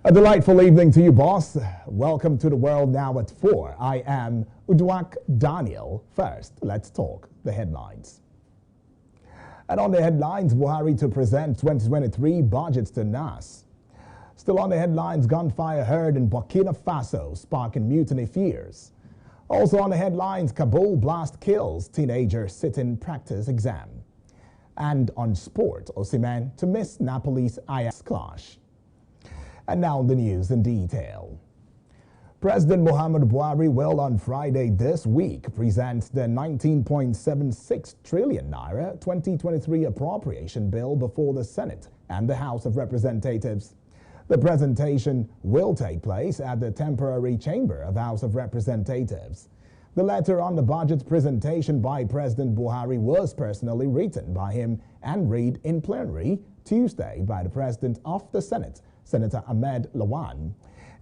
A delightful evening to you, boss. Welcome to the World Now at 4. I am Uduak Daniel. First, let's talk the headlines. And on the headlines, Buhari to present 2023 budgets to NAS. Still on the headlines, gunfire heard in Burkina Faso, sparking mutiny fears. Also on the headlines, Kabul blast kills teenager sit-in practice exam. And on sport, Osimhen to miss Napoli's Ajax clash. And now the news in detail. President Muhammad Buhari will on Friday this week present the 19.76 trillion naira 2023 appropriation bill before the Senate and the House of Representatives. The presentation will take place at the temporary chamber of House of Representatives. The letter on the budget presentation by President Buhari was personally written by him and read in plenary Tuesday by the President of the Senate, Senator Ahmed Lawan.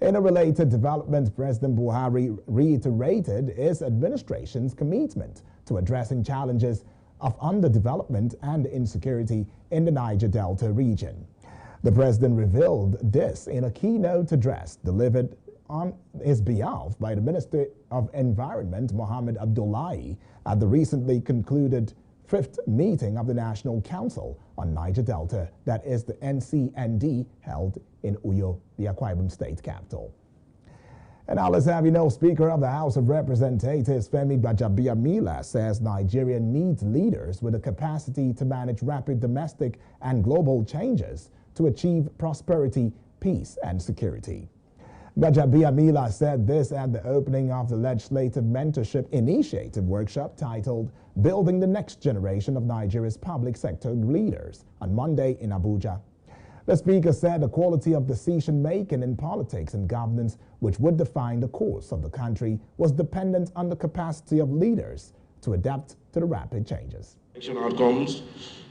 In a related development, President Buhari reiterated his administration's commitment to addressing challenges of underdevelopment and insecurity in the Niger Delta region. The president revealed this in a keynote address delivered on his behalf by the Minister of Environment, Mohammed Abdullahi, at the recently concluded 5th meeting of the National Council on Niger Delta, that is the NCND, held in Uyo, the Akwa Ibom state capital. And now let's have you know, Speaker of the House of Representatives Femi Gbajabiamila says Nigeria needs leaders with the capacity to manage rapid domestic and global changes to achieve prosperity, peace, and security. Gbajabiamila said this at the opening of the Legislative Mentorship Initiative workshop titled Building the Next Generation of Nigeria's Public Sector Leaders on Monday in Abuja. The speaker said the quality of decision-making in politics and governance, which would define the course of the country, was dependent on the capacity of leaders to adapt to the rapid changes. Election outcomes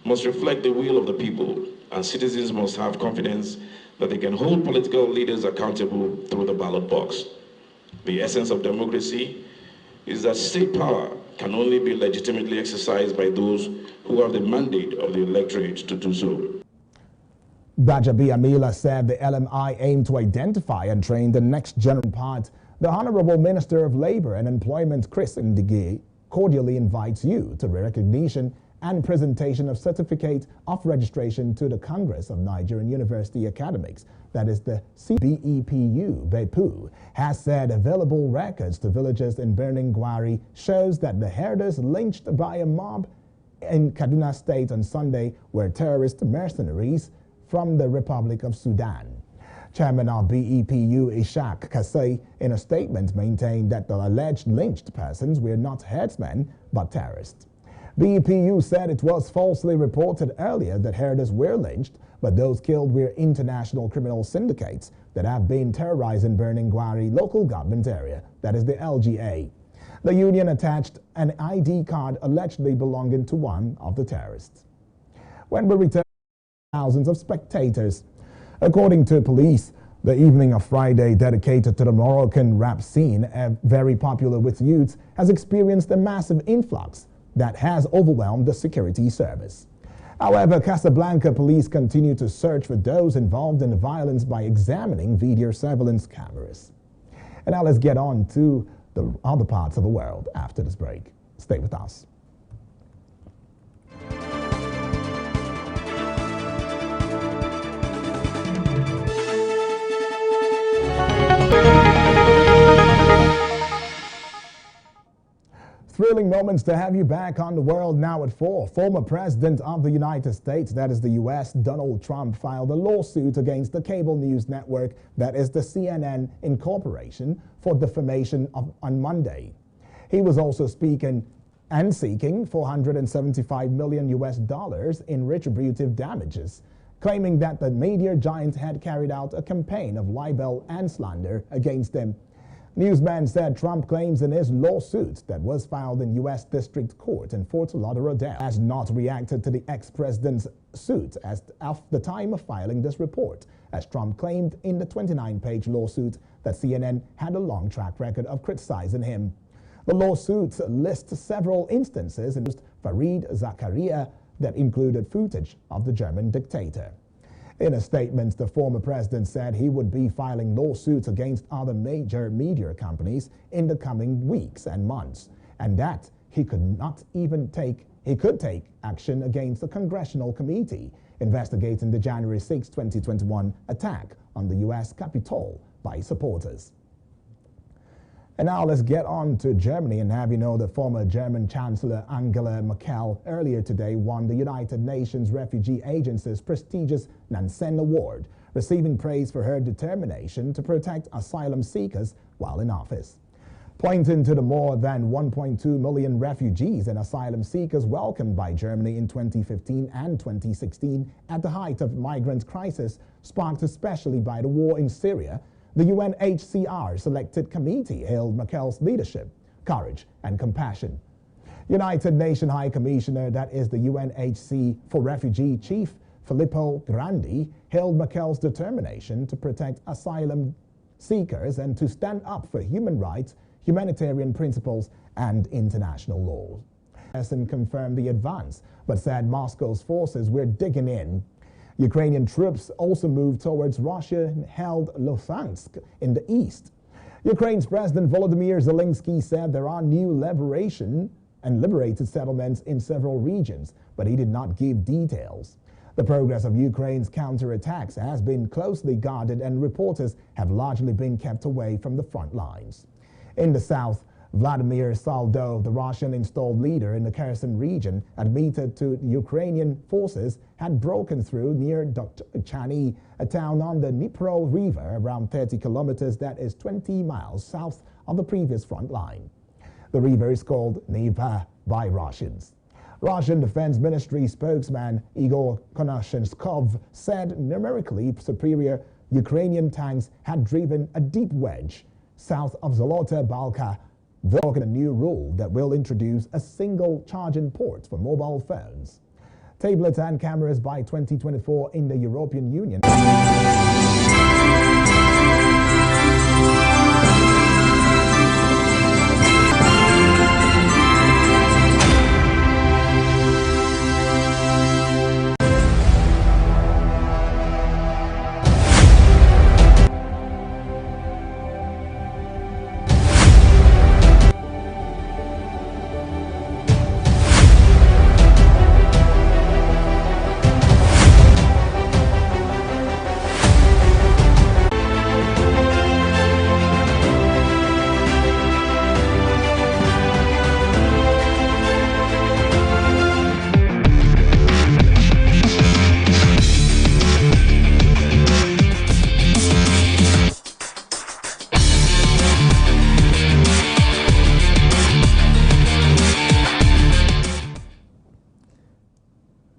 must reflect the will of the people, and citizens must have confidence that they can hold political leaders accountable through the ballot box. The essence of democracy is that state power can only be legitimately exercised by those who have the mandate of the electorate to do so. Gbajabiamila said the LMI aimed to identify and train the next generation. Part, the Honorable Minister of Labor and Employment, Chris Ndige, cordially invites you to the recognition and presentation of Certificate of Registration to the Congress of Nigerian University Academics, that is the CBEPU, BEPU, has said available records to villagers in Birnin Gwari shows that the herders lynched by a mob in Kaduna State on Sunday were terrorist mercenaries from the Republic of Sudan. Chairman of BEPU, Ishaq Kasey, in a statement maintained that the alleged lynched persons were not herdsmen but terrorists. BEPU said it was falsely reported earlier that herders were lynched, but those killed were international criminal syndicates that have been terrorizing Birnin Gwari local government area, that is the LGA. The union attached an ID card allegedly belonging to one of the terrorists. When we return, thousands of spectators. According to police, the evening of Friday dedicated to the Moroccan rap scene, very popular with youths, has experienced a massive influx that has overwhelmed the security service. However, Casablanca police continue to search for those involved in the violence by examining video surveillance cameras. And now let's get on to the other parts of the world after this break. Stay with us. Thrilling moments to have you back on the World Now at 4. Former President of the United States, that is the U.S., Donald Trump, filed a lawsuit against the cable news network, that is the CNN Incorporation, for defamation on Monday. He was also speaking and seeking $475 million in retributive damages, claiming that the media giant had carried out a campaign of libel and slander against him. Newsman said Trump claims in his lawsuit that was filed in U.S. District Court in Fort Lauderdale has not reacted to the ex-president's suit of the time of filing this report, as Trump claimed in the 29-page lawsuit that CNN had a long track record of criticizing him. The lawsuit lists several instances in Fareed Zakaria that included footage of the German dictator. In a statement, the former president said he would be filing lawsuits against other major media companies in the coming weeks and months, and that he could take action against the congressional committee investigating the January 6, 2021 attack on the U.S. Capitol by supporters. And now let's get on to Germany and have you know that former German Chancellor Angela Merkel earlier today won the United Nations Refugee Agency's prestigious Nansen Award, receiving praise for her determination to protect asylum seekers while in office. Pointing to the more than 1.2 million refugees and asylum seekers welcomed by Germany in 2015 and 2016 at the height of migrant crisis, sparked especially by the war in Syria, the UNHCR Selected Committee hailed Merkel's leadership, courage, and compassion. United Nations High Commissioner, that is the UNHCR for Refugee Chief Filippo Grandi, hailed Merkel's determination to protect asylum seekers and to stand up for human rights, humanitarian principles, and international law. Essen confirmed the advance, but said Moscow's forces were digging in. Ukrainian troops also moved towards Russia-held Luhansk in the east. Ukraine's President Volodymyr Zelensky said there are new liberation and liberated settlements in several regions, but he did not give details. The progress of Ukraine's counterattacks has been closely guarded and reporters have largely been kept away from the front lines. In the south, Vladimir Saldov, the Russian-installed leader in the Kherson region, admitted to Ukrainian forces had broken through near Dochany, a town on the Dnipro River, around 30 kilometers, that is 20 miles south of the previous front line. The river is called Neva by Russians. Russian Defense Ministry spokesman Igor Konashenskov said numerically superior Ukrainian tanks had driven a deep wedge south of Zolota Balka, broken a new rule that will introduce a single charging port for mobile phones. Tablets and cameras by 2024 in the European Union.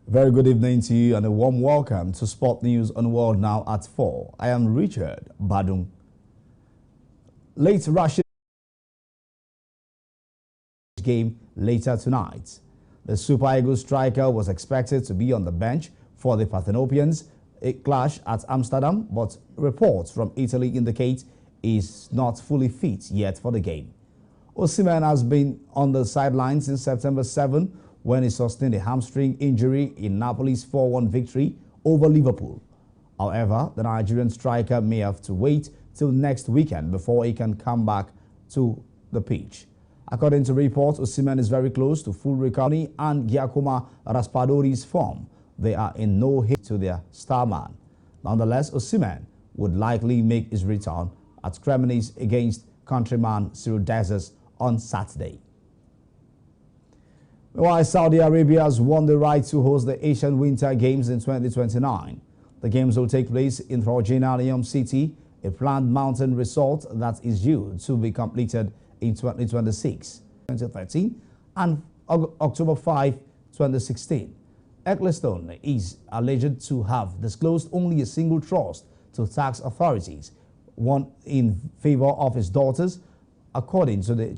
Very good evening to you and a warm welcome to Sport News on World Now at 4. I am Richard Badung. Late Russian game later tonight. The Super Eagles striker was expected to be on the bench for the Parthenopeans, a clash at Amsterdam, but reports from Italy indicate is not fully fit yet for the game. Osimhen has been on the sidelines since September 7 when he sustained a hamstring injury in Napoli's 4-1 victory over Liverpool. However, the Nigerian striker may have to wait till next weekend before he can come back to the pitch. According to reports, Osimhen is very close to full recovery and Giacomo Raspadori's form. They are in no hit to their star man. Nonetheless, Osimhen would likely make his return at Cremonese against countryman Cyril Dessers on Saturday. Meanwhile, Saudi Arabia has won the right to host the Asian Winter Games in 2029. The Games will take place in Rojanarium City, a planned mountain resort that is due to be completed in 2026, 2013 and October 5, 2016. Ecclestone is alleged to have disclosed only a single trust to tax authorities, one in favor of his daughters, according to the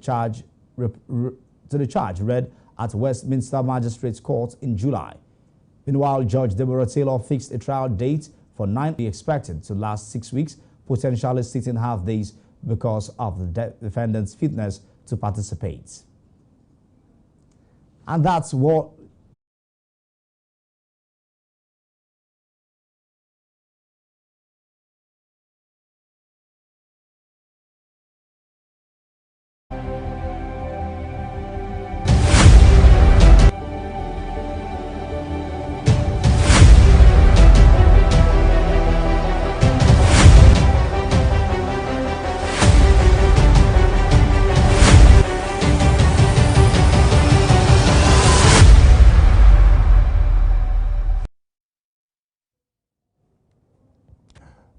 charge read at Westminster Magistrates Court in July. Meanwhile, Judge Deborah Taylor fixed a trial date for 9, expected to last 6 weeks, potentially sitting half days because of the defendant's fitness to participate. And that's what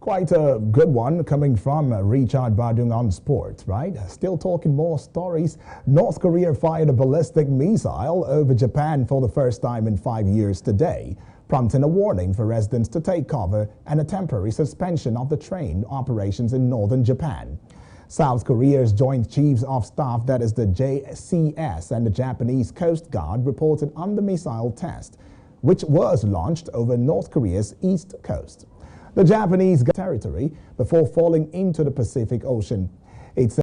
Quite a good one coming from Richard Badung on sports, right? Still talking more stories. North Korea fired a ballistic missile over Japan for the first time in 5 years today, prompting a warning for residents to take cover and a temporary suspension of the train operations in northern Japan. South Korea's Joint Chiefs of Staff, that is the JCS, and the Japanese Coast Guard reported on the missile test, which was launched over North Korea's east coast. The Japanese territory before falling into the Pacific Ocean. It's